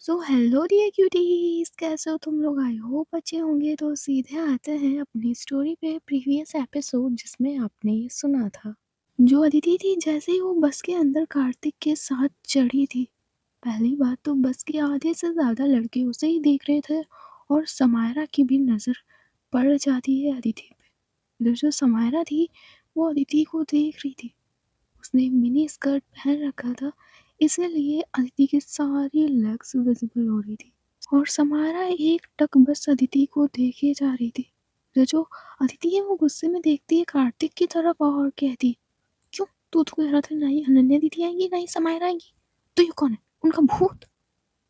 So hello dear cuties, कैसे हो तुम लोग? आई होप अच्छे होंगे। तो सीधे आते हैं अपनी स्टोरी पे, प्रीवियस एपिसोड जिसमें आपने ये सुना था। जो अदिति थी, जैसे ही वो बस के अंदर कार्तिक के साथ चढ़ी थी, पहली बात तो बस के आधे से ज़्यादा लड़के उसे ही देख रहे थे और समायरा की भी नज़र पड़ जाती है अदिति पे। जो समायरा थी वो अदिति को देख रही थी। उसने मिनी स्कर्ट पहन रखा था, इसीलिए अदिति की सारी लेग्स विजिबल हो रही थी और समारा एक टक बस अदिति को देखे जा रही थी। जो अदिति है वो गुस्से में देखती है कार्तिक की तरफ और कहती, क्यों? तू तो कह रहा था ना ही अनन्या दीदी आएंगी ना ही समायरा आएंगी, तो ये कौन है? उनका भूत?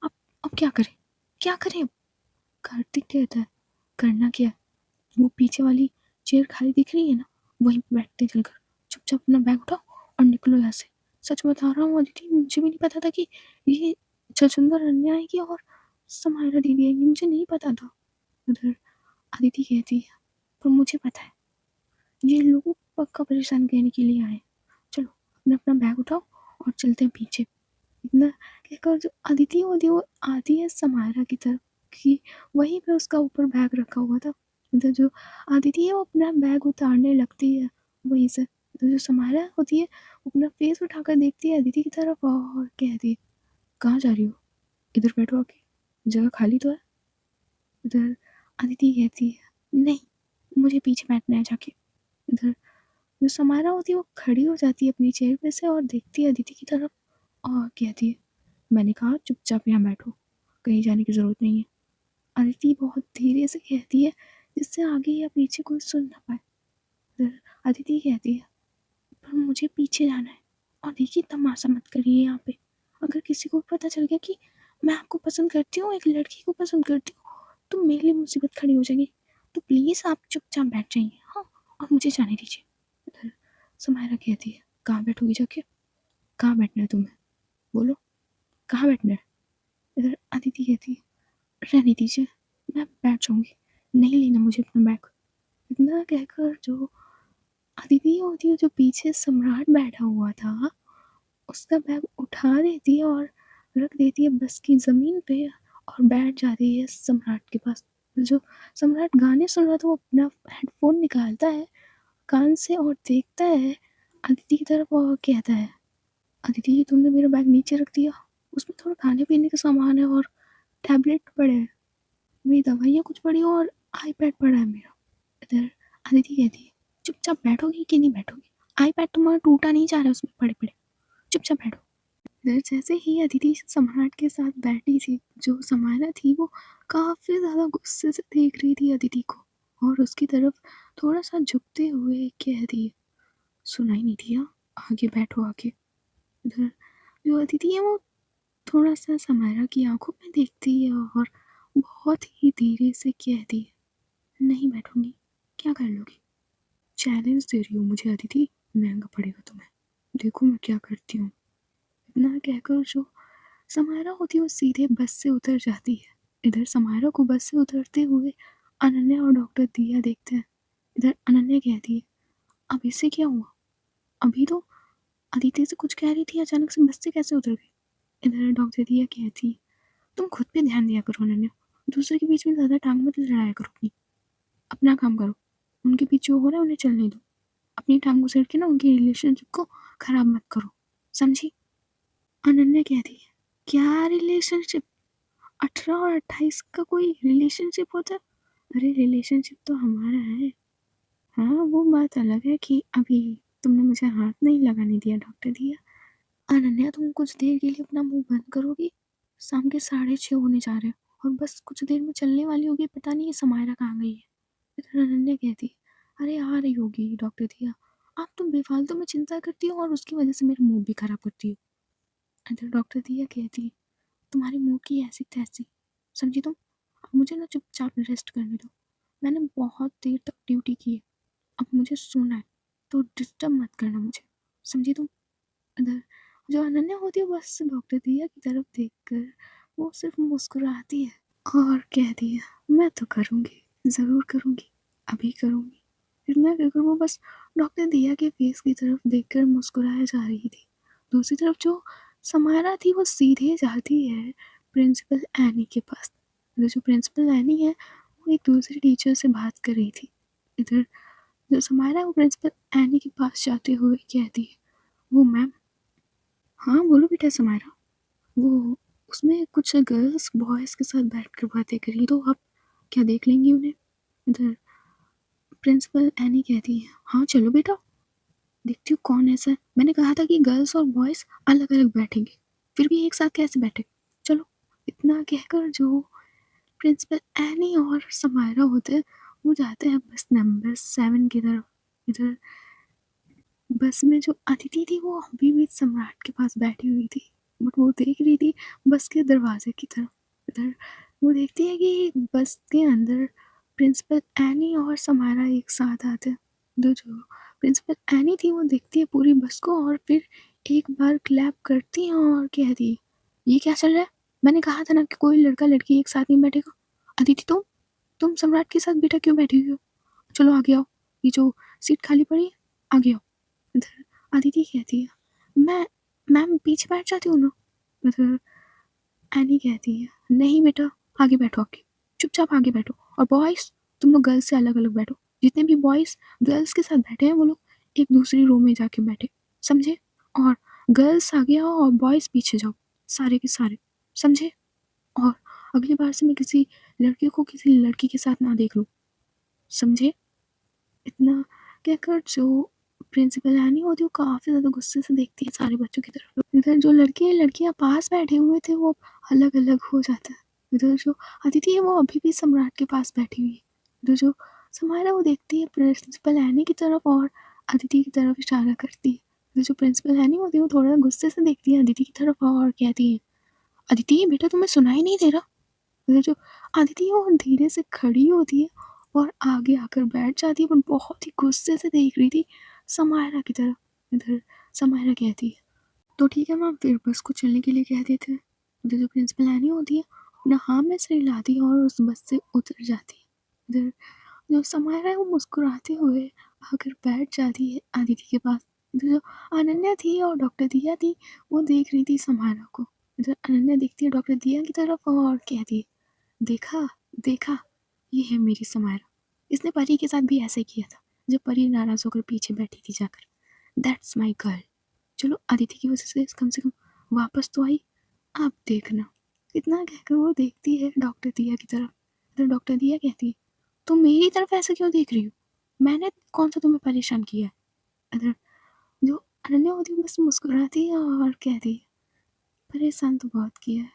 अब अब क्या करें, क्या करें अब? कार्तिक कहता है, करना क्या है? वो पीछे वाली चेयर खाली दिख रही है ना, वहीं पे बैठते चलकर। चुपचाप अपना बैग उठाओ और निकलो यहाँ से। सच बता रहा हूँ अदिति, मुझे भी नहीं पता था कि ये छछूंदर अन्य आएगी और समायरा दीदी आएगी, मुझे नहीं पता था। उधर अदिति कहती है, पर मुझे पता है, ये लोग पक्का परेशान करने के लिए आए। चलो अपना अपना बैग उठाओ और चलते हैं पीछे। इतना कहकर जो अदिति होती है वो आती है समायरा की तरफ कि वहीं पे उसका ऊपर बैग रखा हुआ था। तो जो अदिति है वो अपना बैग उतारने लगती है वहीं से। तो जो समायरा होती है वो अपना फेस उठाकर देखती है अदिति की तरफ और कहती है, कहाँ जा रही हो? इधर बैठो आके, जगह खाली तो है। इधर अदिति कहती है, नहीं, मुझे पीछे बैठना है जाके। इधर जो समायरा होती है वो खड़ी हो जाती है अपनी चेयर पे से और देखती है अदिति की तरफ और कहती है, मैंने कहा चुपचाप यहाँ बैठो, कहीं जाने की ज़रूरत नहीं है। अदिति बहुत धीरे से कहती है जिससे आगे या पीछे कोई सुन ना पाए। फिर अदिति कहती है, पर मुझे पीछे जाना है और देखिए तमाशा मत करिए यहाँ पे। अगर किसी को पता चल गया कि मैं आपको पसंद करती हूँ, एक लड़की को पसंद करती हूँ, तो मेरे लिए मुसीबत खड़ी हो जाएगी। तो प्लीज़ आप चुपचाप बैठ जाइए, हाँ, और मुझे जाने दीजिए। फिर समायरा कहती है, कहाँ बैठोगी जाके? कहाँ बैठना है तुम्हें? बोलो, कहाँ बैठना है? इधर अदिति कहती है, रहने दीजिए, मैं बैठ जाऊंगी, नहीं लेना मुझे अपना बैग। इतना कहकर जो अदिति होती है जो पीछे सम्राट बैठा हुआ था उसका बैग उठा देती है और रख देती है बस की ज़मीन पे और बैठ जाती है सम्राट के पास। जो सम्राट गाने सुन रहा था वो अपना हेडफोन निकालता है कान से और देखता है अदिति की तरफ और कहता है, अदिति तुमने मेरा बैग नीचे रख दिया, उसमें थोड़ा खाने पीने का सामान है और टैबलेट पड़े हैं, मेरी दवाइयाँ कुछ पड़ी और आईपैड पड़ा है मेरा। इधर अदिति कहती है, चुपचाप बैठोगी कि नहीं बैठोगी? आईपैड तुम्हारा टूटा नहीं जा रहा है उसमें पड़े पड़े, चुपचाप बैठो। इधर जैसे ही अदिति सम्राट के साथ बैठी थी, जो समायरा थी वो काफ़ी ज़्यादा गुस्से से देख रही थी अदिति को और उसकी तरफ थोड़ा सा झुकते हुए कह दी, सुनाई नहीं दिया, आगे बैठो आके। इधर जो अदिति है वो थोड़ा सा समायरा की आंखों में देखती है और बहुत ही धीरे से कहती है, नहीं बैठूंगी। क्या कर लोगी? चैलेंज दे रही हो मुझे अदिति, महंगा पड़ेगा तुम्हें, देखो मैं क्या करती हूँ। इतना कहकर जो समायरा होती है वो सीधे बस से उतर जाती है। इधर समायरा को बस से उतरते हुए अनन्या और डॉक्टर दिया देखते हैं। इधर अनन्या कहती है, अब इससे क्या हुआ? अभी तो अदिति से कुछ कह रही थी, अचानक से बस से कैसे उतर गई? इधर डॉक्टर दिया कहती है, तुम खुद पे ध्यान दिया करो अनन्या, दूसरे के बीच में ज़्यादा टांग मत लड़ाया करो अपनी, अपना काम करो। उनके बीच जो हो रहा है उन्हें चलने दो, अपनी टांग घुसेड़ के ना उनकी रिलेशनशिप को खराब मत करो, समझी? अनन्या कहती है, क्या रिलेशनशिप? 18 और 28 का कोई रिलेशनशिप होता है? अरे रिलेशनशिप तो हमारा है। हाँ वो बात अलग है कि अभी तुमने मुझे हाथ नहीं लगाने दिया डॉक्टर दिया। अनन्या तुम कुछ देर के लिए अपना मुंह बंद करोगी? शाम के 6:30 होने जा रहे हैं और बस कुछ देर में चलने वाली होगी, पता नहीं ये समायरा कहाँ गई है। इधर अनन्या कहती, अरे आ रही होगी डॉक्टर दिया, आप तुम बेफालतू में चिंता करती हो और उसकी वजह से मेरा मूड भी खराब करती हो। इधर डॉक्टर दिया कहती, तुम्हारी मूड की ऐसी तैसी, समझी तुम? अब मुझे ना चुपचाप रेस्ट करने दो, मैंने बहुत देर तक ड्यूटी की है, अब मुझे सोना है, तो डिस्टर्ब मत करना मुझे, समझी तुम? इधर जो अनन्या होती है बस डॉक्टर दिया की तरफ देखकर वो सिर्फ मुस्कुराती है और कहती है, मैं तो करूँगी, ज़रूर करूँगी, अभी करूँगी। इतना कहकर वो बस डॉक्टर दिया के फेस की तरफ देखकर मुस्कुराए जा रही थी। दूसरी तरफ जो समायरा थी वो सीधे जाती है प्रिंसिपल एनी के पास। इधर जो प्रिंसिपल एनी है वो एक दूसरी टीचर से बात कर रही थी। इधर जो समायरा है वो प्रिंसिपल एनी के पास जाते हुए कहती है, वो मैम। हाँ बोलो बेटा समायरा। वो उसमें कुछ गर्ल्स बॉयज़ के साथ बैठ कर बातें करी, तो आप क्या देख लेंगी उन्हें? इधर प्रिंसिपल एनी कहती है, हाँ चलो बेटा देखती हूँ कौन ऐसा है। मैंने कहा था कि गर्ल्स और बॉयज़ अलग अलग बैठेंगे, फिर भी एक साथ कैसे बैठे? चलो। इतना कहकर जो प्रिंसिपल एनी और समायरा होते हैं वो जाते हैं बस नंबर 7 की तरफ। इधर बस में जो अदिति थी वो अभी भी सम्राट के पास बैठी हुई थी, बट वो देख रही थी बस के दरवाजे की तरफ। इधर वो देखती है कि बस के अंदर प्रिंसिपल एनी और समायरा एक साथ आते हैं। जो प्रिंसिपल एनी थी वो देखती है पूरी बस को और फिर एक बार क्लैप करती है और कहती है, ये क्या चल रहा है? मैंने कहा था ना कि कोई लड़का लड़की एक साथ नहीं बैठेगा। अदिति तुम सम्राट के साथ बेटा क्यों बैठी हुई हो? चलो आगे आओ, ये जो सीट खाली पड़ी है आगे आओ। इधर अदिति कहती है, मैं मैम पीछे बैठ जाती हूँ ना। इधर एनी कहती है, नहीं बेटा आगे बैठो, आगे चुपचाप आगे बैठो। और बॉयज़ तुम लोग गर्ल्स से अलग अलग बैठो। जितने भी बॉयज़ गर्ल्स के साथ बैठे हैं वो लोग एक दूसरी रो में जाके बैठे, समझे? और गर्ल्स आगे आओ और बॉयज़ पीछे जाओ, सारे के सारे, समझे? और अगली बार से मैं किसी लड़के को किसी लड़की के साथ ना देख लूँ, समझे? इतना कहकर जो प्रिंसिपल एनी होती है वो काफ़ी ज़्यादा गुस्से से देखती है सारे बच्चों की तरफ। इधर जो लड़के लड़कियां पास बैठे हुए थे वो अलग अलग हो जाते हैं। इधर जो अदिति है वो अभी भी सम्राट के पास बैठी हुई है। इधर जो समायरा वो देखती है प्रिंसिपल एनी की तरफ और अदिति की तरफ इशारा करती है। इधर जो प्रिंसिपल एनी होती है वो थोड़ा गुस्से से देखती है अदिति की तरफ और कहती है, अदिति बेटा तुम्हें सुनाई नहीं दे रहा? इधर जो अदिति है वो धीरे से खड़ी होती है और आगे आकर बैठ जाती है, पर बहुत ही गुस्से से देख रही थी समायरा की तरफ। इधर समायरा कहती है, तो ठीक है मैम, फिर बस को चलने के लिए कह देते हैं। इधर जो प्रिंसिपल एनी होती है अपना हाँ में सिर हिलाती है और उस बस से उतर जाती है। इधर जो समायरा है वो मुस्कुराते हुए आकर बैठ जाती है आदिति के पास। इधर जो अनन्या थी और डॉक्टर दिया थी वो देख रही थी समायरा को। इधर अनन्या देखती है डॉक्टर दिया की तरफ और कहती है, देखा देखा, ये है मेरी समायरा। इसने परी के साथ भी ऐसे किया था जब परी नाराज होकर पीछे बैठी थी जाकर। That's my girl. चलो अदिति की वजह से कम वापस तो आई, आप देखना। इतना कहकर वो देखती है डॉक्टर दिया की तरफ। तो डॉक्टर दिया कहती है, तुम मेरी तरफ ऐसे क्यों देख रही हो? मैंने कौन सा तुम्हें परेशान किया है? इधर जो अनन्या होती है बस मुस्कुराती है और कहती है, परेशान तो बहुत किया है,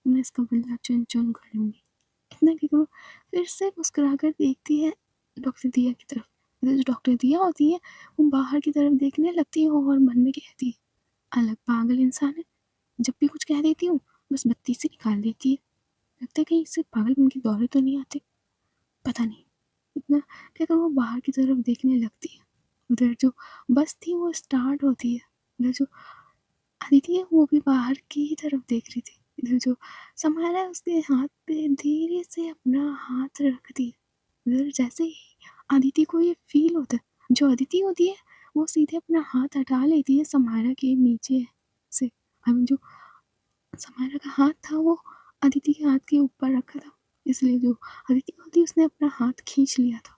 मैं इसका बदला चुन चुन कर लूँगी। इतना कहकर वो फिर से मुस्कुरा कर देखती है डॉक्टर दिया की तरफ। इधर जो डॉक्टर दिया होती है वो बाहर की तरफ देखने लगती है और मन में कहती है, अलग पागल इंसान है, जब भी कुछ कह देती हूँ बस बत्ती से निकाल देती है। लगता है कहीं इससे पागलपन के दौरे तो नहीं आते, पता नहीं। इतना कहकर वो बाहर की तरफ देखने लगती है। उधर जो बस थी वो स्टार्ट होती है। उधर जो अदिति है वो भी बाहर की ही तरफ देख रही थी। इधर जो समायरा है उसके हाथ पे धीरे से अपना हाथ रखती है। इधर जैसे ही अदिति को ये फील होता है, जो अदिति होती है वो सीधे अपना हाथ हटा लेती है समायरा के नीचे से। हम जो समायरा का हाथ था वो अदिति के हाथ के ऊपर रखा था, इसलिए जो अदिति होती उसने अपना हाथ खींच लिया था।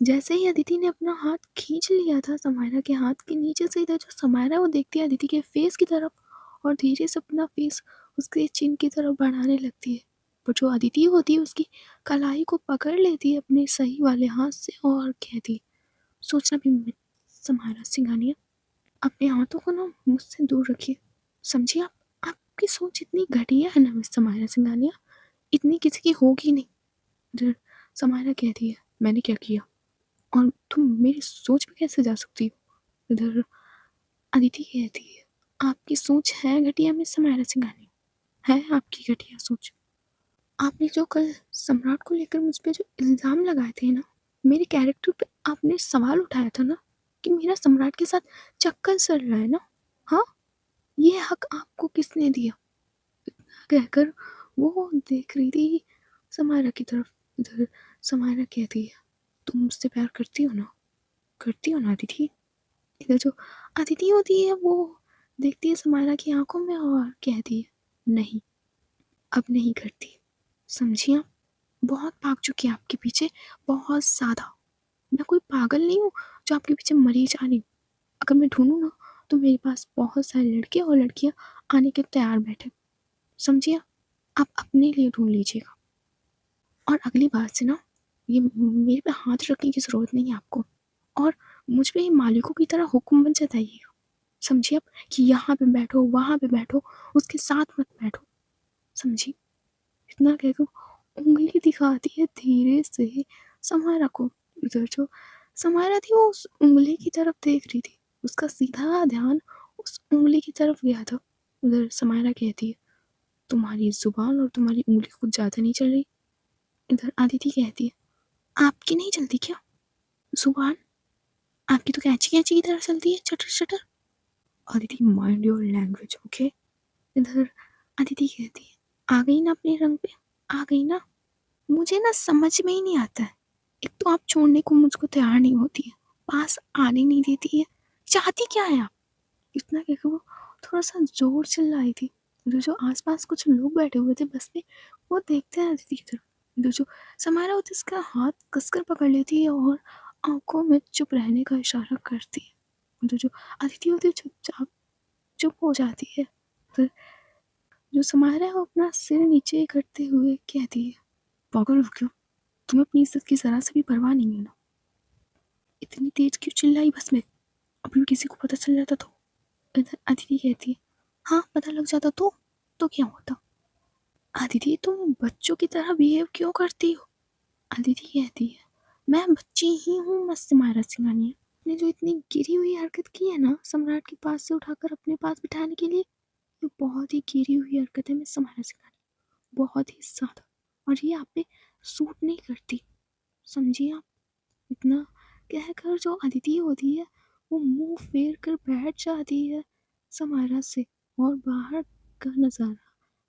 जैसे ही अदिति ने अपना हाथ खींच लिया था समायरा के हाथ के नीचे से, इधर जो समायरा वो देखती है अदिति के फेस की तरफ और धीरे से अपना फेस उसके चिन की तरफ बढ़ाने लगती है। पर जो अदिति होती है उसकी कलाई को पकड़ लेती है अपने सही वाले हाथ से और कहती है, सोचना भी मत समायरा सिंघानिया, अपने हाथों को ना मुझसे दूर रखिए, समझिए? आपकी सोच इतनी घटिया है ना मिस समायरा सिंघानिया, इतनी किसी की होगी नहीं। इधर समायरा कहती है, मैंने क्या किया और तुम मेरी सोच में कैसे जा सकती हो? इधर अदिति कहती है, आपकी सोच है घटिया मिस समायरा सिंघानिया, है आपकी घटिया सोच। आपने जो कल सम्राट को लेकर मुझ पे जो इल्ज़ाम लगाए थे ना, मेरे कैरेक्टर पे आपने सवाल उठाया था ना कि मेरा सम्राट के साथ चक्कर चल रहा है ना, हाँ? ये हक आपको किसने दिया? कहकर वो देख रही थी समायरा की तरफ। इधर समायरा कहती है, तुम मुझसे प्यार करती हो ना? करती हो ना अदिति? इधर जो अदिति होती है वो देखती है समायरा की आंखों में और कहती है, नहीं। अब नहीं करती, समझी आप? बहुत भाग चुकी है आपके पीछे, बहुत ज़्यादा। मैं कोई पागल नहीं हूँ जो आपके पीछे मरी जा रही हूँ। अगर मैं ढूँढूँ ना तो मेरे पास बहुत सारे लड़के और लड़कियाँ आने के तैयार बैठे, समझिए? आप अपने लिए ढूँढ लीजिएगा और अगली बार से ना ये मेरे पे हाथ रखने की ज़रूरत नहीं है आपको, और मुझ पे मालिकों की तरह हुक्म मत जताइएगा, समझिए आप? कि यहाँ पे बैठो, वहाँ पे बैठो, उसके साथ मत बैठो, समझी? इतना कहकर उँगली दिखाती है धीरे से समारा को। इधर जो समारा थी वो उस उँगली की तरफ देख रही थी। उसका सीधा ध्यान उस उँगली की तरफ गया था। उधर समारा कहती है, तुम्हारी ज़ुबान और तुम्हारी उँगली कुछ ज़्यादा नहीं चल रही? इधर अदिति कहती है, आपकी नहीं चलती क्या ज़ुबान? आपकी तो कैंची-कैंची की तरह चलती है, चटर-चटर। Aditi mind your language, okay? इधर अदिति कहती है, आ गई ना अपने रंग पे? आ गई ना? मुझे ना समझ में ही नहीं आता है। एक तो आप छोड़ने को मुझको तैयार नहीं होती है, पास आने नहीं देती है, चाहती क्या है आप? इतना कहकर वो थोड़ा सा जोर चिल्लाई थी। जो जो आसपास कुछ लोग बैठे हुए थे बस में, वो देखते हैं अदिति की तरफ। जो समारा होती उसका हाथ कसकर पकड़ लेती है और आंखों में चुप रहने का इशारा करती है। जो अदिति होती है चुपचाप चुप हो जाती है। फिर जो समारा है वो अपना सिर नीचे करते हुए कहती है, पागल हो क्या? तुम्हें अपनी इज्जत की जरा से भी परवाह नहीं है ना? इतनी तेज क्यों चिल्लाई बस में? अभी भी किसी को पता चल जाता तो? इधर अदिति कहती है, हाँ पता लग जाता तो क्या होता? अदिति तुम बच्चों की तरह बिहेव क्यों करती हो? अदिति कहती है, मैं बच्ची ही हूँ, मस्त तुम्हारा सिंगानिया ने जो इतनी गिरी हुई हरकत की है ना सम्राट के पास से उठाकर अपने पास बिठाने के लिए, ये बहुत ही गिरी हुई हरकत है मिस समारा सिंगानिया, बहुत ही ज्यादा। और ये आप पे सूट नहीं करती, समझिए आप? इतना कहकर जो अदिति होती है वो मुंह फेर कर बैठ जाती है समारा से और बाहर का नज़ारा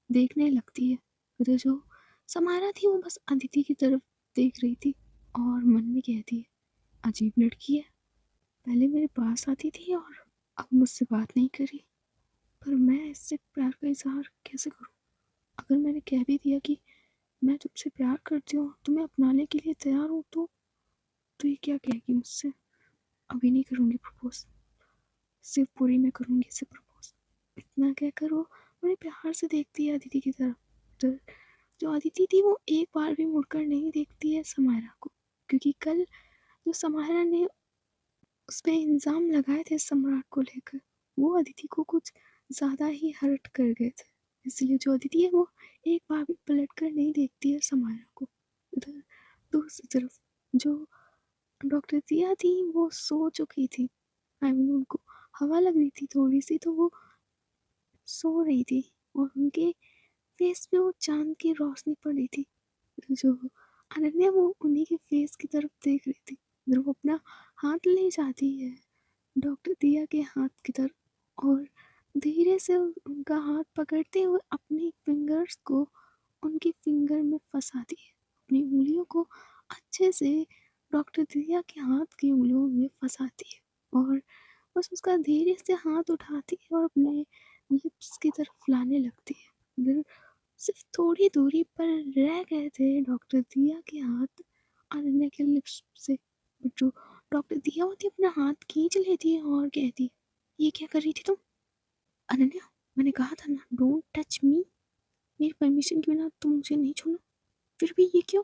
देखने लगती है। तो जो समारा थी वो बस अदिति की तरफ देख रही थी और मन में कहती है, अजीब लड़की है, पहले मेरे पास आती थी और अब मुझसे बात नहीं करी, पर मैं इससे प्यार का इजहार कैसे करूं? अगर मैंने कह भी दिया कि मैं तुमसे प्यार करती हूँ, तुम्हें अपनाने के लिए तैयार हूँ, तो ये क्या कहेगी मुझसे? अभी नहीं करूँगी प्रपोज, सिर्फ पूरी में करूँगी इसे प्रपोज। इतना कहकर वो बड़े प्यार से देखती है अदिति की तरफ। तो जो अदिति थी वो एक बार भी मुड़कर नहीं देखती है समारा को, क्योंकि कल जो समारा ने उस पर इल्ज़ाम लगाए थे सम्राट को लेकर, वो अदिति को कुछ ज़्यादा ही हर्ट कर गए थे। इसलिए जो अदिति है वो एक बार भी पलट कर नहीं देखती है समारा को। उधर दूसरी तरफ जो डॉक्टर दिया थी वो सो चुकी थी। आई मीन उनको हवा लग रही थी थोड़ी सी, तो वो सो रही थी और उनके फेस पे वो चांद की रोशनी पड़ी थी। जो अनन्या वो उन्हीं के फेस की तरफ देख रही थी। फिर वो अपना हाथ ले जाती है डॉक्टर दिया के हाथ की तरफ और धीरे से उनका हाथ पकड़ते हुए अपनी फिंगर्स को उनकी फिंगर में फंसाती है। अपनी उंगलियों को अच्छे से डॉक्टर दिया के हाथ की उंगलियों में फंसाती है और बस उसका धीरे से हाथ उठाती है और अपने लिप्स की तरफ लाने लगती है। फिर सिर्फ थोड़ी दूरी पर रह गए थे डॉक्टर दिया के हाथ अनन्या के लिप्स से, बट जो डॉक्टर दिया होती अपना हाथ खींच लेती है और कहती, ये क्या कर रही थी तुम? अनन्या, मैंने कहा था ना डोंट टच मी, मेरी परमिशन के बिना तुम मुझे नहीं छूना। फिर भी ये क्यों?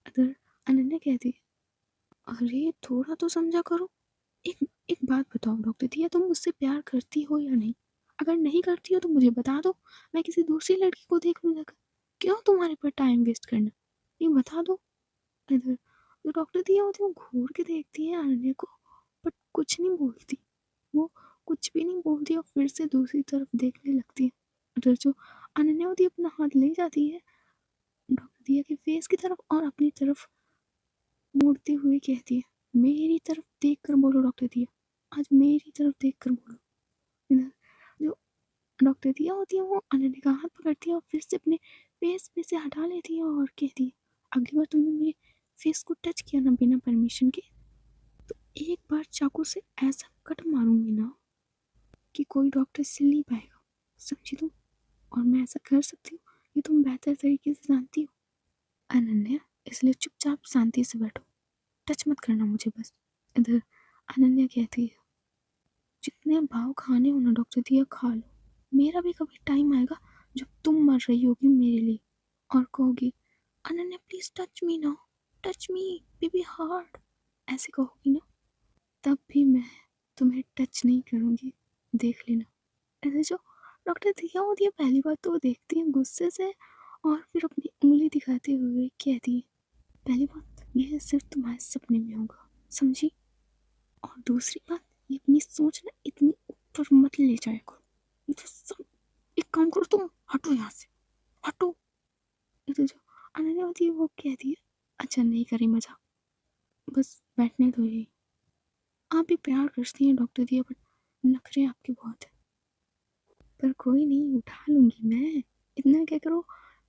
अगर अनन्या कहती, अरे थोड़ा तो समझा करो। एक एक बात बताओ डॉक्टर दिया, तुम मुझसे प्यार करती हो या नहीं? अगर नहीं करती हो तो मुझे बता दो, मैं किसी दूसरी लड़की को देख लूँ जाकर। क्यों तुम्हारे पर टाइम वेस्ट करना? ये बता दो। इधर जो डॉक्टर दिया होती है वो घूर के देखती है अनन्या को, बट कुछ नहीं बोलती। वो कुछ भी नहीं बोलती और फिर से दूसरी तरफ देखने लगती है। इधर जो अनन्या होती है अपना हाथ ले जाती है डॉक्टर दिया के फेस की तरफ और अपनी तरफ मोड़ते हुए कहती है, मेरी तरफ देख कर बोलो डॉक्टर दिया, आज मेरी तरफ देख कर बोलो। इधर जो डॉक्टर दिया होती है वो अनन्या का हाथ पकड़ती है और फिर से अपने फेस पे से हटा लेती है और कहती है, अगली बार तुमने मेरे फेस को टच किया ना बिना परमिशन के, तो एक बार चाकू से ऐसा कट मारूंगी ना कि कोई डॉक्टर सिल नहीं पाएगा, समझी तुम? और मैं ऐसा कर सकती हूँ ये तुम बेहतर तरीके से जानती हो अनन्या, इसलिए चुपचाप शांति से बैठो, टच मत करना मुझे बस। इधर अनन्या कहती है, जितने भाव खाने हो ना डॉक्टर दिया खा लो, मेरा भी कभी टाइम आएगा जब तुम मर रही होगी मेरे लिए और कहोगी Ananya please touch me now, touch me baby heart, ऐसे कहोगी ना, तब भी मैं तुम्हें टच नहीं करूँगी, देख लेना। ऐसे जो डॉक्टर दिया होती है पहली बात तो वो देखती है गुस्से से और फिर अपनी उंगली दिखाते हुए कहती है, पहली बात ये सिर्फ तुम्हारे सपने में होगा, समझी? और दूसरी बात, ये अपनी सोच ना इतनी ऊपर मत ले जाया करो, ये तो सब, एक काम करो तुम हटो यहाँ से, हटो। ये तो जो अनन्या होती है वो कहती है, अच्छा नहीं करी मजा, बस बैठने दो यही। आप भी प्यार करती हैं डॉक्टर दिया, बट नखरे आपके बहुत है। पर कोई नहीं, उठा लूंगी मैं, इतना क्या करो।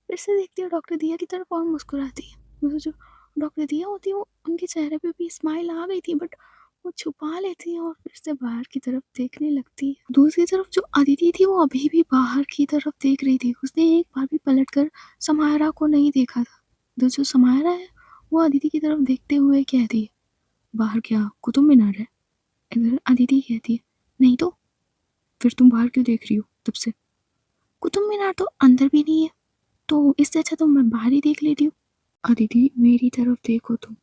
फिर से देखती है डॉक्टर दिया की तरफ और मुस्कुराती है। वो जो डॉक्टर दिया होती है वो उनके चेहरे पे भी स्माइल आ गई थी, बट वो छुपा लेती है और फिर से बाहर की तरफ देखने लगती है। दूसरी तरफ जो अदिति थी वो अभी भी बाहर की तरफ देख रही थी, उसने एक बार भी पलट कर समायरा को नहीं देखा था। जो समायरा है वो अदिति की तरफ देखते हुए कहती है, बाहर क्या कुतुब मीनार है? इधर अदिति कहती है, नहीं तो फिर तुम बाहर क्यों देख रही हो तब से? कुतुब मीनार तो अंदर भी नहीं है, तो इससे अच्छा तो मैं बाहर ही देख लेती हूँ। अदिति मेरी तरफ देखो तुम।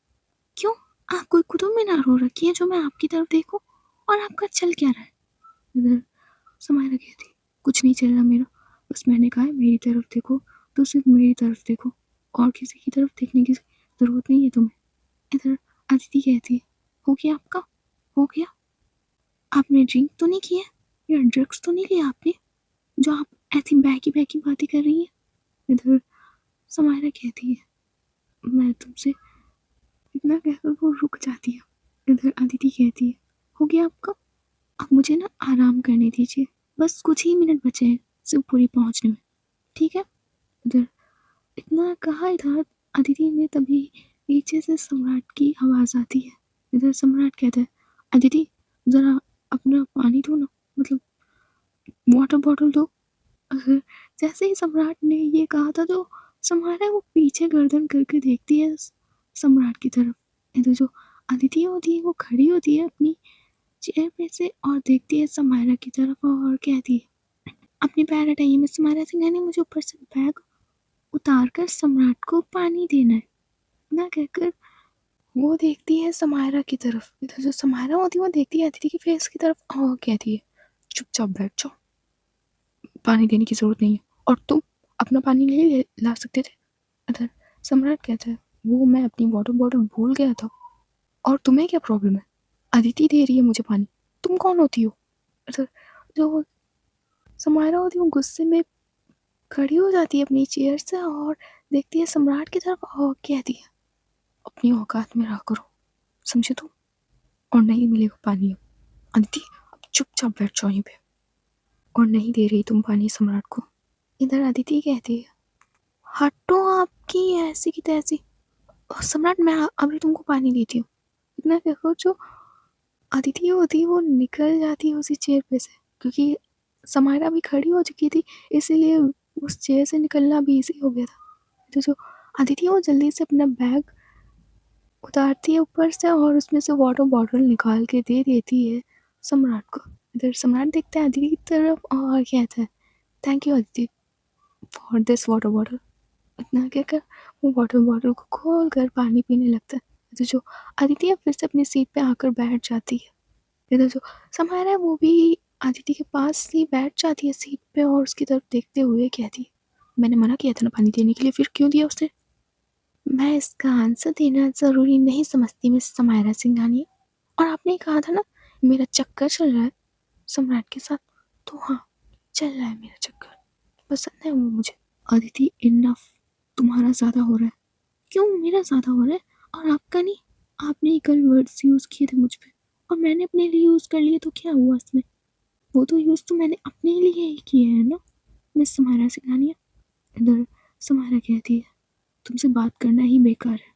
क्यों, आप कोई कुतुब मीनार हो रखी है जो मैं आपकी तरफ देखूं? और आपका चल क्या रहा है? इधर समायरा कहती, कुछ नहीं चल रहा मेरा, बस मैंने कहा है मेरी तरफ देखो तो सिर्फ मेरी तरफ देखो, और किसी की तरफ देखने की जरूरत नहीं है तुम्हें। इधर अदिति कहती है, हो गया आपका, हो गया? आपने ड्रिंक तो नहीं किया या ड्रग्स तो नहीं लिया आपने, जो आप ऐसी बहकी बहकी बातें कर रही हैं? इधर समायरा कहती है, मैं तुमसे, इतना कहकर वो रुक जाती है। इधर अदिति कहती है, हो गया आपका, अब मुझे ना आराम करने दीजिए, बस कुछ ही मिनट बचे हैं शिवपुरी पहुंचने में, ठीक है? इधर इतना कहा, इधर अदिति ने तभी पीछे से सम्राट की आवाज़ आती है। इधर सम्राट कहता है, अदिति ज़रा अपना पानी दो ना, मतलब वाटर बॉटल दो। जैसे ही सम्राट ने ये कहा था तो समारा वो पीछे गर्दन करके देखती है सम्राट की तरफ। इधर जो अदिति होती है वो खड़ी होती है अपनी चेयर पे से और देखती है समारा की तरफ और कहती है, अपने पैर हटाइए, मिस समारा सिंह ने मुझे ऊपर से बैग उतार कर सम्राट को पानी देना है ना कहकर वो देखती है समारा की तरफ। इधर जो समारा होती है वो देखती है अदिति की फेस की तरफ और कहती है, चुपचाप बैठ जाओ, पानी देने की जरूरत नहीं है, और तुम अपना पानी नहीं ला सकते थे? इधर सम्राट कहता है, वो मैं अपनी वाटर बॉटल भूल गया था, और तुम्हें क्या प्रॉब्लम है? अदिति दे रही है मुझे पानी, तुम कौन होती हो? इधर जो समायरा होती है वो गुस्से में खड़ी हो जाती है अपनी चेयर से और देखती है सम्राट की तरफ और कहती है, अपनी औकात में रहा करो, समझे तुम? और नहीं मिलेगा पानी अब। अदिति अब चुपचाप बैठ जाओ यहीं पे, और नहीं दे रही तुम पानी सम्राट को। इधर अदिति कहती है, हटो आपकी ऐसी की तैसी, सम्राट मैं अभी तुमको पानी देती हूँ। इतना कहकर जो अदिति होती है वो निकल जाती है उसी चेयर पे से, क्योंकि समायरा भी खड़ी हो चुकी थी, इसीलिए उस चेयर से निकलना भी इजी हो गया था। तो जो अदिति वो जल्दी से अपना बैग उतारती है ऊपर से और उसमें से वाटर बॉटल निकाल के दे देती है सम्राट को। इधर सम्राट देखता है अदिति की तरफ और कहता है, thank you Aditi for this water bottle. इतना कहकर वो वाटर बॉटल को खोल कर पानी पीने लगता है। तो जो अदिति फिर से अपनी सीट पे आकर बैठ जाती है। इधर जो समायरा है वो भी अदिति के पास ही बैठ जाती है सीट पे और उसकी तरफ देखते हुए कहती है, मैंने मना किया था ना पानी देने के लिए, फिर क्यों दिया उसे? मैं इसका आंसर देना ज़रूरी नहीं समझती मिस समायरा सिंघानिया, और आपने कहा था ना मेरा चक्कर चल रहा है सम्राट के साथ, तो हाँ चल रहा है मेरा चक्कर, पसंद है वो मुझे। अदिति इनफ, तुम्हारा ज़्यादा हो रहा है। क्यों मेरा ज़्यादा हो रहा है और आपका नहीं? आपने ही कल वर्ड्स यूज़ किए थे मुझ पे और मैंने अपने लिए यूज़ कर लिए, तो क्या हुआ इसमें? वो तो यूज़ तो मैंने अपने लिए ही किए हैं ना मिस समायरा सिंघानिया। इधर समायरा कहती है, तुमसे बात करना ही बेकार है,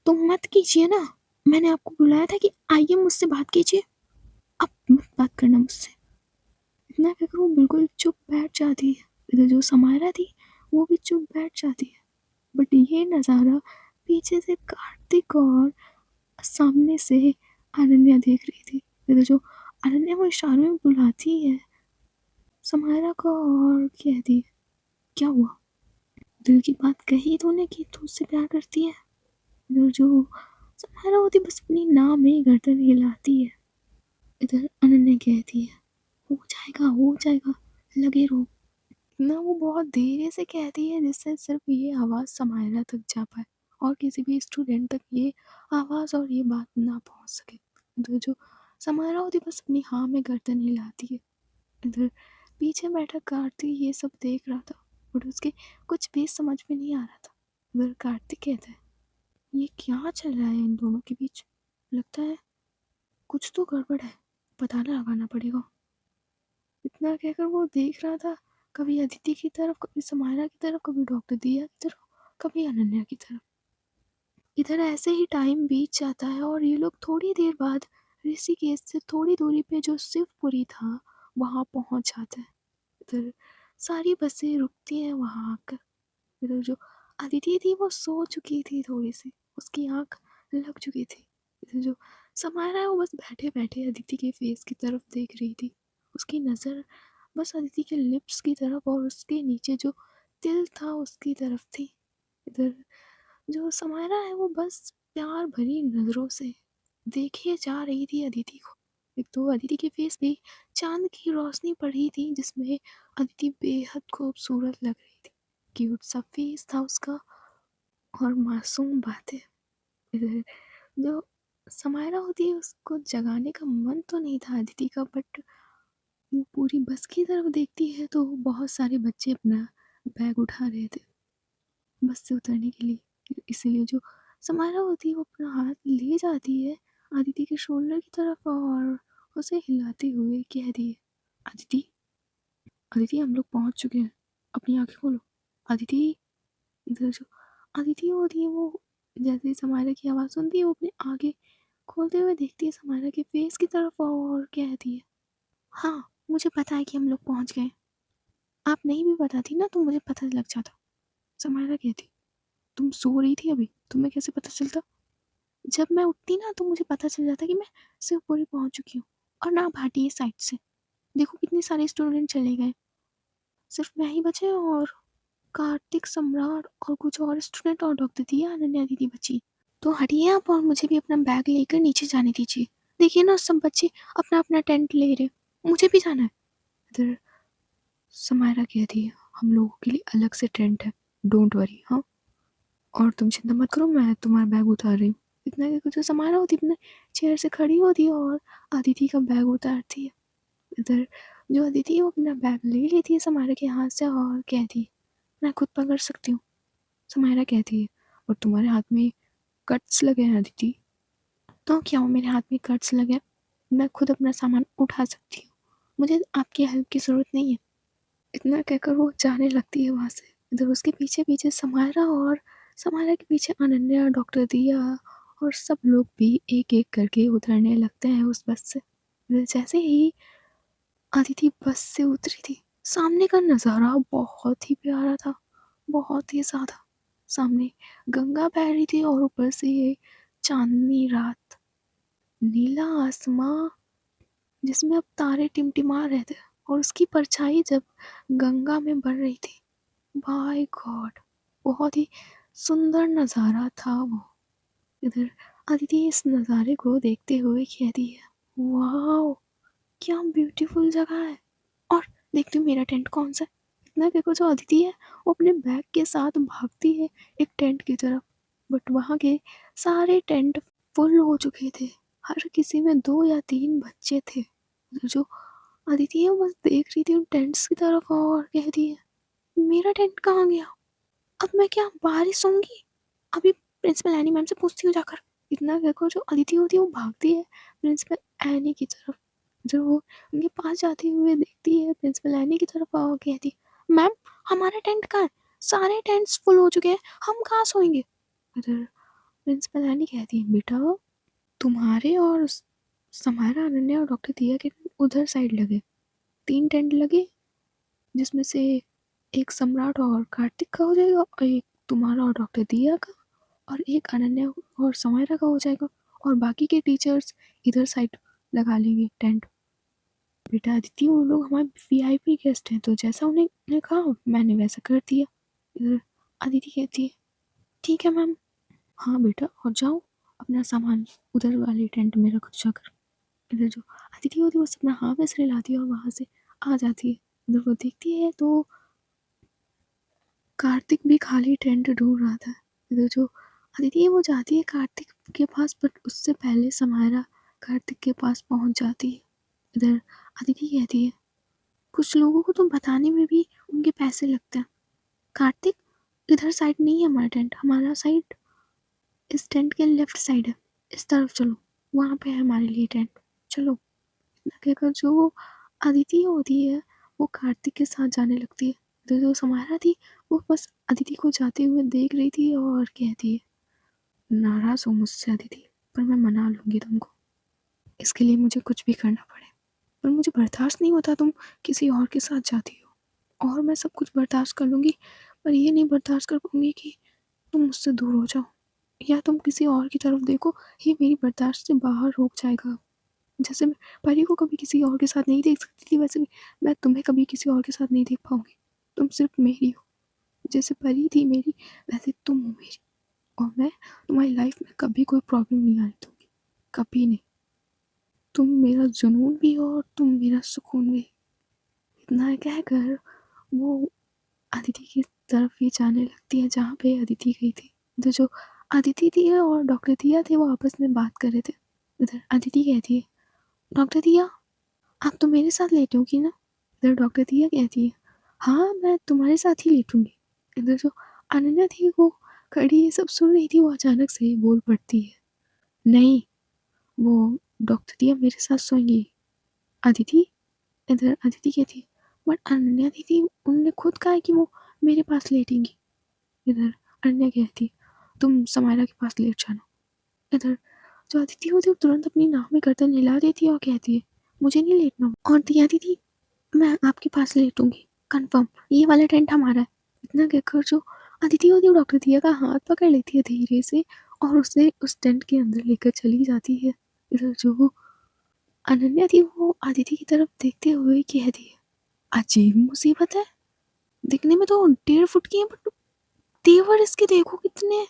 तो मत कीजिए ना, मैंने आपको बुलाया था कि आइए मुझसे बात कीजिए, अब मत बात करना मुझसे। इतना कहकर वो बिल्कुल चुप बैठ जाती है। इधर जो समायरा थी वो भी चुप बैठ जाती है। बट ये नज़ारा पीछे से कार्तिक और सामने से अनन्या देख रही थी। फिर जो अनन्या वो इशारों में बुलाती है समायरा को और कहती है, क्या हुआ? दिल की बात कही तूने कि तू उससे प्यार करती है? इधर जो समायरा होती बस अपनी नाम में गर्दन हिलाती है। इधर अनन्या कहती है, हो जाएगा, लगे रहो। ना वो बहुत धीरे से कहती है जिससे सिर्फ ये आवाज़ समायरा तक जा पाए और किसी भी स्टूडेंट तक ये आवाज़ और ये बात ना पहुंच सके। इधर जो समायरा होती बस अपनी हाँ में गर्दन हिलाती है। इधर पीछे बैठा कार्तिक ये सब देख रहा था बट उसके कुछ भी समझ में नहीं आ रहा था। इधर कार्तिक कहता है, ये क्या चल रहा है इन दोनों के बीच? लगता है कुछ तो गड़बड़ है, पता लगाना पड़ेगा। इतना कहकर वो देख रहा था, कभी अदिति की तरफ, कभी समायरा की तरफ, कभी डॉक्टर दिया की तरफ, कभी अनन्या की तरफ। इधर ऐसे ही टाइम बीत जाता है और ये लोग थोड़ी देर बाद ऋषिकेश से थोड़ी दूरी पे जो शिवपुरी था वहाँ पहुँच जाते हैं। इधर सारी बसें रुकती हैं वहाँ आकर। इधर जो अदिति थी वो सो चुकी थी थोड़ी सी, उसकी आँख लग चुकी थी। इधर जो समायरा है वो बस बैठे बैठे अदिति के फेस की तरफ देख रही थी। उसकी नज़र बस अदिति के लिप्स की तरफ और उसके नीचे जो तिल था उसकी तरफ थी। इधर जो समायरा है वो बस प्यार भरी नज़रों से देखे जा रही थी अदिति को। एक तो अदिति के फेस पे चांद की रोशनी पड़ी थी जिसमें अदिति बेहद खूबसूरत लग रही थी। क्यूट सा फेस था उसका और मासूम बातें। इधर जो समायरा होती है उसको जगाने का मन तो नहीं था अदिति का, बट वो पूरी बस की तरफ देखती है तो बहुत सारे बच्चे अपना बैग उठा रहे थे बस से उतरने के लिए। इसीलिए जो समायरा होती है वो अपना हाथ ले जाती है अदिति के शोल्डर की तरफ और उसे हिलाते हुए कह दी है, अदिति, अदिति हम लोग पहुंच चुके हैं, अपनी आंखें खोलो। अदिति। इधर जो अदिति होती है वो जैसे ही समायरा की आवाज़ सुनती है वो अपने आगे खोलते हुए देखती है समायरा के फेस की तरफ और कहती है, हाँ मुझे पता है कि हम लोग पहुंच गए। आप नहीं भी बताती ना तो मुझे पता लग जाता। समायरा कहती, तुम सो रही थी अभी, तुम्हें कैसे पता चलता? जब मैं उठती ना तो मुझे पता चल जाता कि मैं शिवपुरी पहुंच चुकी हूँ। और ना भाटी इस साइड से, देखो कितने सारे स्टूडेंट चले गए, सिर्फ मैं ही बचे और कार्तिक, सम्राट और कुछ और स्टूडेंट और डॉक्टर दिया, अनन्या दीदी बची। तो हटिए आप और मुझे भी अपना बैग लेकर नीचे जाने दीजिए। देखिए ना सब बच्चे अपना अपना टेंट ले रहे, मुझे भी जाना है। इधर समायरा कहती है, हम लोगों के लिए अलग से टेंट है, डोंट वरी। हाँ, और तुम चिंता मत करो, मैं तुम्हारा बैग उतार रही हूँ। इतना कि कुछ समायरा होती अपने चेयर से खड़ी होती है और अदिति का बैग उतारती है। इधर जो अदिति है वो अपना बैग ले लेती है समायरा के हाथ से और कहती है, मैं खुद पकड़ सकती हूँ। समायरा कहती है, और तुम्हारे हाथ में कट्स लगे हैं अदिति। तो क्या हो, मेरे हाथ में कट्स लगे, मैं खुद अपना सामान उठा सकती हूँ, मुझे आपकी हेल्प की ज़रूरत नहीं है। इतना कहकर वो जाने लगती है वहाँ से। इधर उसके पीछे पीछे समायरा और समायरा के पीछे अनन्या, डॉक्टर दिया और सब लोग भी एक एक करके उतरने लगते हैं उस बस से। इधर जैसे ही अदिति बस से उतरी थी सामने का नज़ारा बहुत ही प्यारा था, बहुत ही ज़्यादा। सामने गंगा बह रही थी और ऊपर से ये चांदनी रात, नीला आसमां जिसमें अब तारे टिमटिमा रहे थे और उसकी परछाई जब गंगा में बढ़ रही थी, माय गॉड, बहुत ही सुंदर नज़ारा था वो। इधर अदिति इस नज़ारे को देखते हुए कहती है, वाह क्या ब्यूटीफुल जगह है। और देखती हूँ मेरा टेंट कौन सा है। इतना देखो जो अदिति है वो अपने बैग के साथ भागती है एक टेंट की तरफ, बट वहाँ के सारे टेंट फुल हो चुके थे, हर किसी में 2 या 3 बच्चे थे। जो अदिति है वो बस देख रही थी उन टेंट्स की तरफ और कहती है, मेरा टेंट कहाँ गया? अब मैं क्या बाहर ही सोऊंगी? अभी प्रिंसिपल एनी मैम से पूछती हूँ जाकर। इतना कहकर जो अदिति होती है वो भागती है प्रिंसिपल एनी की तरफ। जो वो उनके पास जाती हुए देखती है प्रिंसिपल एनी की तरफ और कहती है, मैम हमारा टेंट कहाँ है? सारे टेंट्स फुल हो चुके हैं, हम कहाँ सोएंगे? इधर प्रिंसिपल एनी कहती है, बेटा तुम्हारे और समायरा, अनन्या और डॉक्टर दिया के उधर साइड लगे, 3 टेंट लगे जिसमें से एक सम्राट और कार्तिक का हो जाएगा, और एक तुम्हारा और डॉक्टर दिया का, और एक अनन्या और समायरा का हो जाएगा, और बाकी के टीचर्स इधर साइड लगा लेंगे टेंट। बेटा अदिति, वो लोग हमारे वीआईपी गेस्ट हैं, तो जैसा उन्हें कहा मैंने वैसा कर दिया। इधर अदिति कहती है ठीक है मैम। हाँ बेटा, और जाओ अपना सामान उधर वाले टेंट में रख जाकर। इधर जो अदिति होती है वो अपना हाथ में से लाती है और वहाँ से आ जाती है। इधर वो देखती है तो कार्तिक भी खाली टेंट ढूंढ रहा था। इधर जो अदिति है वो जाती है कार्तिक के पास, बट उससे पहले समायरा कार्तिक के पास पहुंच जाती है। इधर अदिति कहती है कुछ लोगों को तो बताने में भी उनके पैसे लगते हैं। कार्तिक, इधर साइड नहीं है हमारा टेंट, हमारा साइड इस टेंट के लेफ्ट साइड है, इस तरफ चलो, वहाँ पे है हमारे लिए टेंट, चलो। कहकर जो अदिति होती है वो कार्तिक के साथ जाने लगती है। तो जो समायरा थी वो बस अदिति को जाते हुए देख रही थी और कहती है नाराज हो मुझसे अदिति, पर मैं मना लूंगी तुमको, इसके लिए मुझे कुछ भी करना पड़े। पर मुझे बर्दाश्त नहीं होता तुम किसी और के साथ जाती हो, और मैं सब कुछ बर्दाश्त कर लूंगी, पर ये नहीं बर्दाश्त कर पाऊंगी कि तुम मुझसे दूर हो जाओ या तुम किसी और की तरफ देखो। ये मेरी बर्दाश्त से बाहर हो जाएगा। जैसे मैं परी को कभी किसी और के साथ नहीं देख सकती थी, वैसे भी मैं तुम्हें कभी किसी और के साथ नहीं देख पाऊंगी। तुम सिर्फ मेरी हो, जैसे परी थी मेरी वैसे तुम हो मेरी, और मैं तुम्हारी लाइफ में कभी कोई प्रॉब्लम नहीं आने दूंगी, कभी नहीं। तुम मेरा जुनून भी हो और तुम मेरा सुकून भी। इतना कहकर वो अदिति की तरफ ही जाने लगती है जहाँ पे अदिति गई थी। तो जो अदिति थी और डॉक्टर दिया थे वो आपस में बात कर रहे थे। इधर अदिति कहती है डॉक्टर दिया, आप तो मेरे साथ लेटोगी ना। इधर डॉक्टर दिया कहती है हाँ, मैं तुम्हारे साथ ही लेटूंगी। इधर जो अनन्या थी वो खड़ी ये सब सुन रही थी, वो अचानक से बोल पड़ती है नहीं, वो डॉक्टर दिया मेरे साथ सोएंगी। अदिति, इधर अदिति कहती है बट अनन्या दीदी उनने खुद कहा है कि वो मेरे पास लेटेंगी। इधर अनन्या कहती तुम समायरा के पास लेट जाना। इधर जो अदिति होती है तुरंत अपनी नाक में गर्दन हिला देती है और कहती है मुझे नहीं लेटना, और दिया दीदी मैं आपके पास लेटूंगी कंफर्म, ये वाला टेंट हमारा है। इतना कहकर जो अदिति होती है डॉक्टर दिया का हाथ पकड़ लेती है धीरे से और उसे उस टेंट के अंदर लेकर चली जाती है। इधर जो अनन्या थी वो अदिति की तरफ देखते हुए कहती है अजीब मुसीबत है, दिखने में तो 1.5 फुट की है बट तेवर इसके देखो कितने।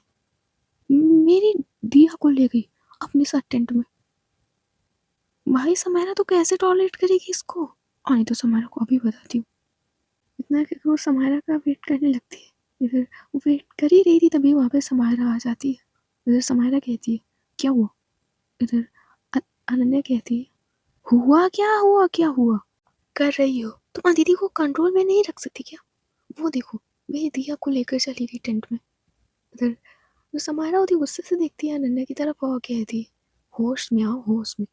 मेरी दिया को ले गई अपने साथ टेंट में, भाई समायरा तो कैसे टॉलरेट करेगी इसको। और नहीं तो समायरा को अभी बताती हूँ। इतना कि वो समायरा का वेट करने लगती है। इधर वो वेट कर ही रही थी तभी वहाँ पे समायरा आ जाती है। इधर समायरा कहती है क्या हुआ। इधर अनन्या कहती है हुआ क्या हुआ कर रही हो तुम, दीदी को कंट्रोल में नहीं रख सकती क्या। वो देखो मेरी दिया को लेकर चली गई टेंट में। इधर जो समायरा होती गुस्से से देखती है अनन्या की तरफ और कहती होश में आओ होश में,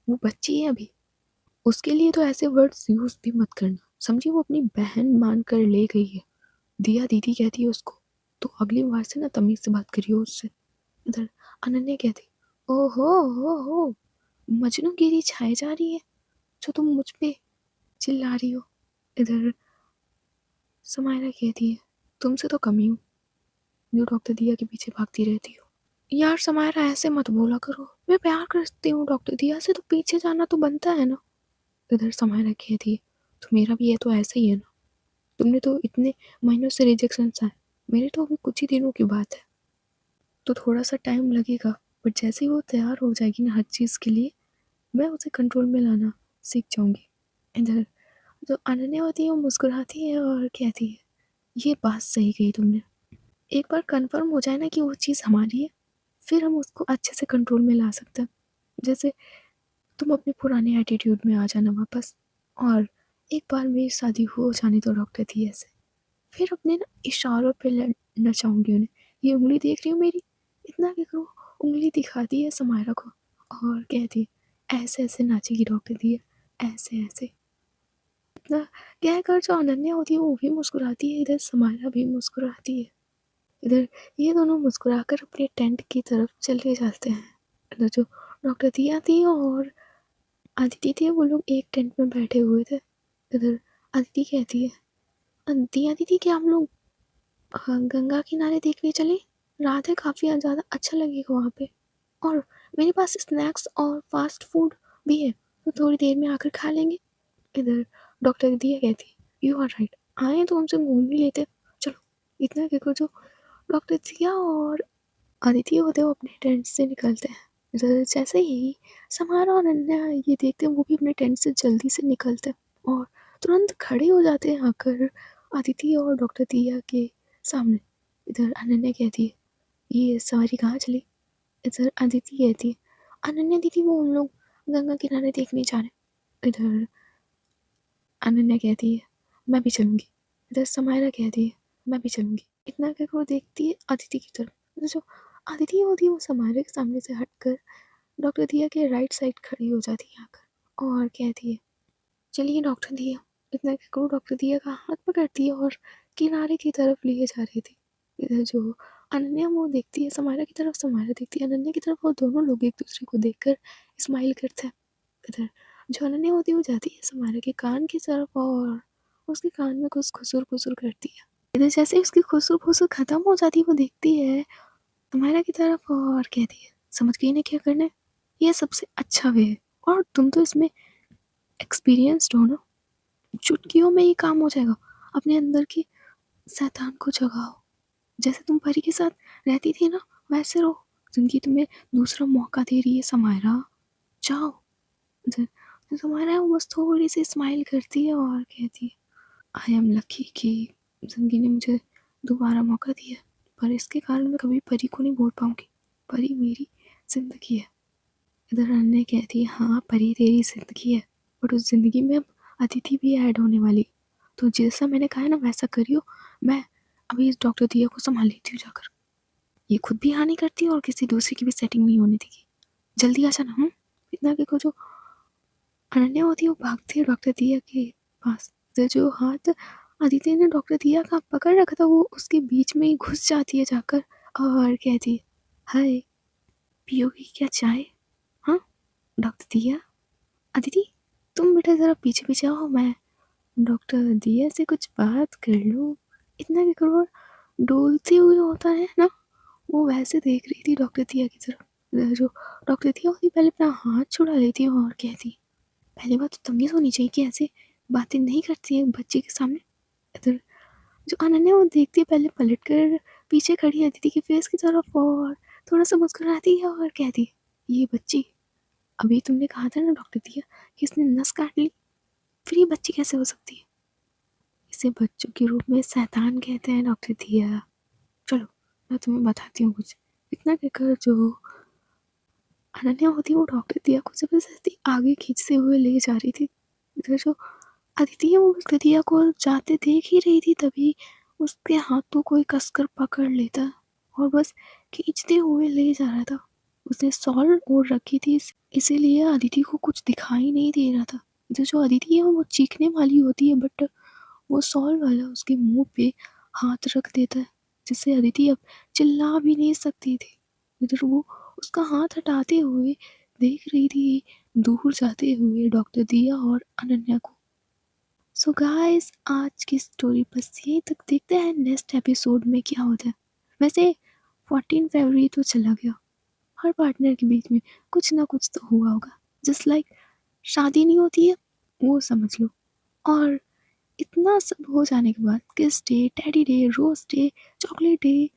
वो बच्ची है अभी, उसके लिए तो ऐसे वर्ड्स यूज भी मत करना, समझी। वो अपनी बहन मान कर ले गई है, दिया दीदी कहती है उसको, तो अगली बार से ना तमीज से बात करियो उससे। इधर अनन्या कहती ओहो हो मजनूगिरी छाए जा रही है जो तुम मुझ पे चिल्ला रही हो। इधर समायरा कहती है तुमसे तो कम ही हूँ जो डॉक्टर दिया के पीछे भागती रहती हो। यार समायरा ऐसे मत बोला करो, मैं प्यार करती हूँ डॉक्टर दिया से, तो पीछे जाना तो बनता है ना। इधर समायरा कहती है तो मेरा भी ये तो ऐसा ही है ना, तुमने तो इतने महीनों से रिजेक्शन है, मेरे तो अभी कुछ ही दिनों की बात है, तो थोड़ा सा टाइम लगेगा, बट जैसे ही वो तैयार हो जाएगी ना हर चीज़ के लिए, मैं उसे कंट्रोल में लाना सीख जाऊंगी। इधर जो अनन्या होती है वो मुस्कुराती है और कहती है ये बात सही कही तुमने, एक बार कंफर्म हो जाए ना कि वो चीज़ हमारी है, फिर हम उसको अच्छे से कंट्रोल में ला सकते हैं। जैसे तुम अपने पुराने एटीट्यूड में आ जाना वापस, और एक बार मेरी शादी हो जाने तो डॉक्टर थी ऐसे, फिर अपने ना इशारों पे नचाऊंगी उन्हें। ये उंगली देख रही हो मेरी, इतना क्या करो, उंगली दिखाती है समायरा को और कहती है ऐसे ऐसे नाचेगी डॉक्टर दिया, ऐसे ऐसे। इतना कहकर जो अनन्या होती है वो भी मुस्कुराती है, इधर समायरा भी मुस्कुराती है। इधर ये दोनों मुस्कुराकर अपने टेंट की तरफ चले जाते हैं। इधर जो डॉक्टर दिया थी और अदिति थी वो लोग एक टेंट में बैठे हुए थे। इधर अदिति कहती है दिया दीदी क्या हम लोग गंगा किनारे देखने चले? रात है काफ़ी ज़्यादा अच्छा लगेगा वहाँ पे, और मेरे पास स्नैक्स और फास्ट फूड भी है, तो थोड़ी देर में आकर खा लेंगे। इधर डॉक्टर दिया कहती, यू आर राइट, आए तो हमसे घूम ही लेते। चलो इतना कहकर जो डॉक्टर दिया और अदिति होते वो अपने टेंट से निकलते हैं। इधर जैसे ही समारा और अनन्या ये देखते हैं वो भी अपने टेंट से जल्दी से निकलते हैं और तुरंत खड़े हो जाते हैं आकर अदिति और डॉक्टर दिया के सामने। इधर अनन्या कहती है, ये सवारी कहाँ चली? इधर अदिति कहती है, अनन्या दीदी वो हम लोग गंगा किनारे देखने जा रहे हैं। इधर अनन्या कहती है, मैं भी चलूँगी। इधर समायरा कहती है, मैं भी चलूँगी। इतना कहकर वो देखती है अदिति की तरफ। तो जो अदिति होती है वो समायरा के सामने से हटकर डॉक्टर दिया के राइट साइड खड़ी हो जाती है आकर और कहती है, चलिए डॉक्टर दिया। इतना कहकर वो डॉक्टर दिया का हाथ पकड़ती है और किनारे की तरफ लिए जा रही थी। इधर जो अनन्या वो देखती है समायरा की तरफ, समायरा देखती है अनन्या की तरफ और दोनों लोग एक दूसरे को देखकर स्माइल करते हैं। इधर जो अनन्या होती है वो जाती है समायरा के कान की तरफ और उसके कान में कुछ खुसुर-फुसुर करती है। इधर जैसे ही उसकी खुसुर-फुसुर खत्म हो जाती है वो देखती है समायरा की तरफ और कहती है, समझ गई ना क्या करना है? ये सबसे अच्छा वे है और तुम तो इसमें एक्सपीरियंस्ड हो ना, चुटकियों में ही काम हो जाएगा। अपने अंदर की शैतान को जगाओ, जैसे तुम परी के साथ रहती थी ना वैसे रहो। ज़िंदगी तुम्हें दूसरा मौका दे रही है समायरा, जाओ। तो समायरा है वो बस थोड़ी सी स्माइल करती है और कहती है, आई एम लकी कि ज़िंदगी ने मुझे दोबारा मौका दिया, पर इसके कारण मैं कभी परी को नहीं भूल पाऊंगी। परी मेरी ज़िंदगी है। इधर अन्य कहती है, हाँ परी तेरी ज़िंदगी है, बट उस ज़िंदगी में अब अतिथि भी ऐड होने वाली। तो जैसा मैंने कहा है ना वैसा करियो। मैं अभी इस डॉक्टर दिया को संभाल लेती हूँ जाकर। ये खुद भी हाँ नहीं करती और किसी दूसरे की भी सेटिंग नहीं होने देगी। जल्दी आ जाना। इतना के को जो अनन्या होती है वो भागती है डॉक्टर दिया के पास। तो जो हाथ अदिति ने डॉक्टर दिया का पकड़ रखा था वो उसके बीच में ही घुस जाती है जाकर और कहती है, हाय पियोगी क्या चाय? हाँ डॉक्टर दिया। अदिति तुम बेटा ज़रा पीछे पीछे आओ, मैं डॉक्टर दिया से कुछ बात कर लूँ। इतना क्या करो, डोलते हुए होता है ना वो वैसे देख रही थी डॉक्टर दिया की तरफ। जो डॉक्टर दिया होती पहले अपना हाथ छुड़ा लेती है और कहती, पहली बात तो तमीज़ होनी चाहिए कि ऐसे बातें नहीं करती है बच्चे के सामने। इधर जो अनन्या वो देखती है पहले पलट कर पीछे खड़ी है दीदी के फेस की तरफ और थोड़ा सा मुस्कुराती है और कहती है, ये बच्ची, अभी तुमने कहा था ना डॉक्टर दिया कि इसने नस काट ली, फिर ये बच्ची कैसे हो सकती है? इसे बच्चों के रूप में शैतान कहते हैं डॉक्टर दिया। चलो मैं तुम्हें बताती हूँ कुछ। इतना कहकर जो अनन्या होती है वो डॉक्टर दिया को जबरदस्ती आगे खींचते हुए ले जा रही थी। इधर जो अदिति है वो दिया को जाते देख ही रही थी, तभी उसके हाथों कोई कसकर पकड़ लेता और बस खींचते हुए ले जा रहा था। उसने सॉल ओढ़ रखी थी इसीलिए अदिति को कुछ दिखाई नहीं दे रहा था। इधर जो अदिति है वो चीखने वाली होती है बट वो सॉल वाला उसके मुंह पे हाथ रख देता है जिससे अदिति अब चिल्ला भी नहीं सकती थी। इधर वो उसका हाथ हटाते हुए देख रही थी दूर जाते हुए डॉक्टर दिया और अनन्या को। सो गाइस आज की स्टोरी बस यहीं तक, देखते हैं नेक्स्ट एपिसोड में क्या होता है। वैसे 14 फरवरी तो चला गया, हर पार्टनर के बीच में कुछ ना कुछ तो हुआ होगा। जस्ट लाइक शादी नहीं होती है वो समझ लो। और इतना सब हो जाने के बाद kiss day, teddy day, rose day, chocolate day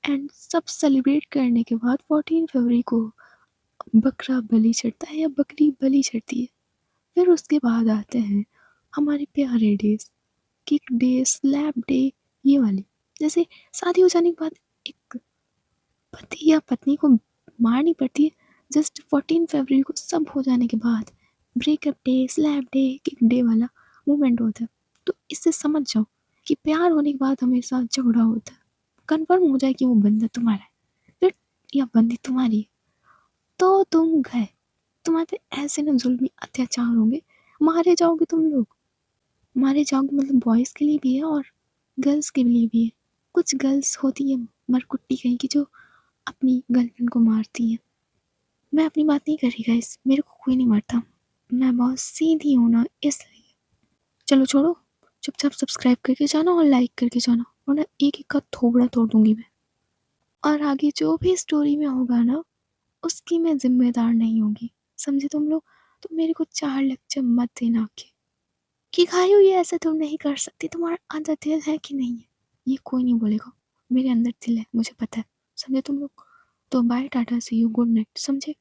and सब सेलिब्रेट करने के बाद 14 फरवरी को बकरा बलि चढ़ता है या बकरी बलि चढ़ती है। फिर उसके बाद आते हैं हमारे प्यारे days, kick day, slap day, ये वाले। जैसे शादी हो जाने के बाद एक पति या पत्नी को मारनी पड़ती है, जस्ट 14 फरवरी को सब हो जाने के बाद breakup day, slap day, kick day वाला मोमेंट होता है। तो इससे समझ जाओ कि प्यार होने के बाद हमेशा झगड़ा होता है। कन्फर्म हो जाए कि वो बंदा तुम्हारा है फिर या बंदी तुम्हारी है, तो तुम गए, तुम्हारे पे ऐसे ना जुल्मी अत्याचार होंगे, मारे जाओगे तुम लोग। मारे जाओगे मतलब बॉयज़ के लिए भी है और गर्ल्स के लिए भी है। कुछ गर्ल्स होती है मरकुट्टी कहीं की जो अपनी गर्लफ्रेंड को मारती है। मैं अपनी बात नहीं कर रही गाइस, मेरे को कोई नहीं मारता, मैं बहुत सीधी हूँ ना इसलिए। चलो छोड़ो, चुपचाप सब्सक्राइब करके जाना और लाइक करके जाना, वरना एक-एक का थोबड़ा तोड़ दूँगी मैं। और आगे जो भी स्टोरी में होगा ना, उसकी मैं ज़िम्मेदार नहीं होंगी। समझे तुम लोग? तो मेरे को 4 लेक्चर मत देना आके कि घायल ये ऐसा तुम नहीं कर सकती, तुम्हारा अंदर दिल है कि नहीं है? ये कोई नहीं बोलेगा। मेरे अंदर दिल है, मुझे पता है। समझे तुम लोग? तो bye tata see you good night, समझे?